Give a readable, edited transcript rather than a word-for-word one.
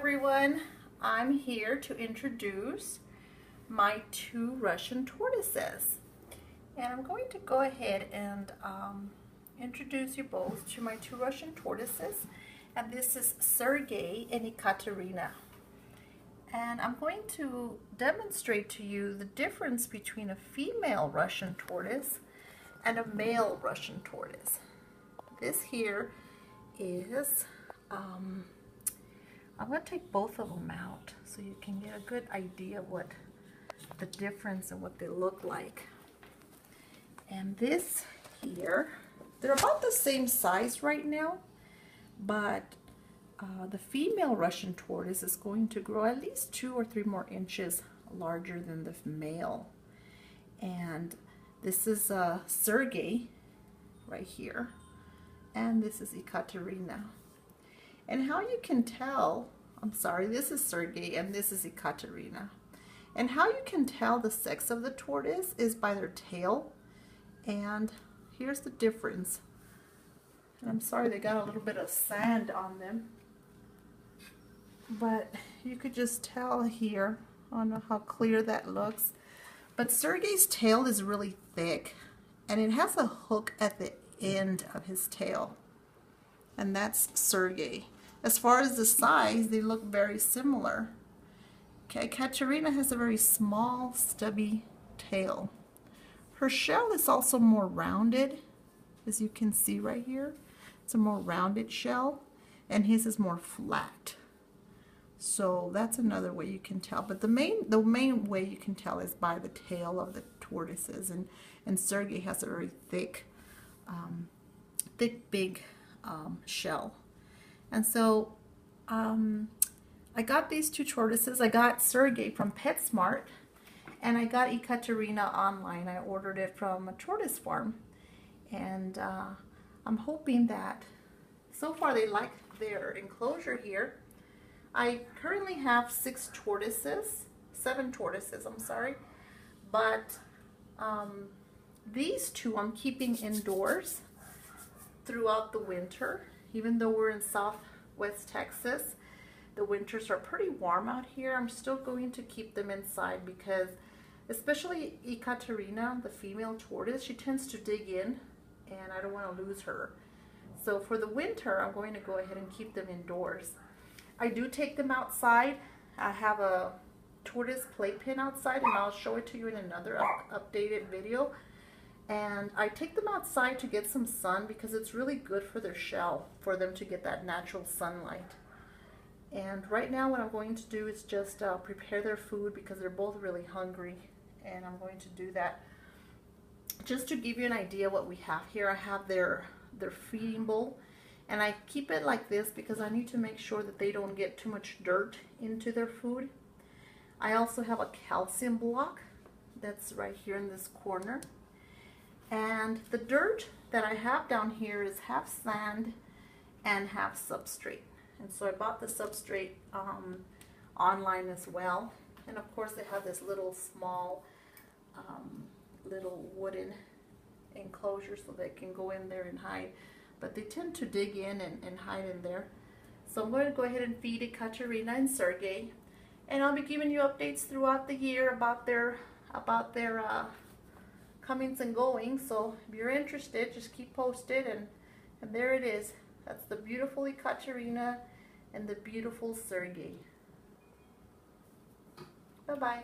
everyone, I'm here to introduce my two Russian tortoises, and I'm going to go ahead and introduce you both to my two Russian tortoises. And this is Sergi and Yekaterina, and I'm going to demonstrate to you the difference between a female Russian tortoise and a male Russian tortoise. This here is I'm going to take both of them out so you can get a good idea of what the difference and what they look like. And this here, they're about the same size right now, but the female Russian tortoise is going to grow at least 2 or 3 more inches larger than the male. And this is Sergei right here, and this is Yekaterina. And how you can tell, this is Sergei and this is Yekaterina. And how you can tell the sex of the tortoise is by their tail. And here's the difference. And I'm sorry, they got a little bit of sand on them, but you could just tell here. I don't know how clear that looks, but Sergei's tail is really thick and it has a hook at the end of his tail, and that's Sergei. As far as the size, they look very similar. Okay, Yekaterina has a very small, stubby tail. Her shell is also more rounded, as you can see right here. It's a more rounded shell, and his is more flat. So that's another way you can tell. But the main way you can tell is by the tail of the tortoises, and Sergei has a very thick, big shell. And so I got these two tortoises. I got Sergei from PetSmart, and I got Yekaterina online. I ordered it from a tortoise farm, and I'm hoping that so far they like their enclosure here. I currently have 7 tortoises, I'm sorry, but these two I'm keeping indoors throughout the winter. Even though we're in Southwest Texas, the winters are pretty warm out here. I'm still going to keep them inside because, especially Yekaterina, the female tortoise, she tends to dig in, and I don't want to lose her. So for the winter, I'm going to go ahead and keep them indoors. I do take them outside. I have a tortoise playpen outside, and I'll show it to you in another updated video. And I take them outside to get some sun because it's really good for their shell, for them to get that natural sunlight. And right now what I'm going to do is just prepare their food because they're both really hungry, and I'm going to do that. Just to give you an idea what we have here, I have their feeding bowl, and I keep it like this because I need to make sure that they don't get too much dirt into their food. I also have a calcium block that's right here in this corner. And the dirt that I have down here is half sand and half substrate. And so I bought the substrate online as well. And of course they have this little small little wooden enclosure so they can go in there and hide. But they tend to dig in and hide in there. So I'm going to go ahead and feed Yekaterina and Sergei. And I'll be giving you updates throughout the year about their comings and goings. So if you're interested, just keep posted, and there it is. That's the beautiful Yekaterina and the beautiful Sergei. Bye-bye.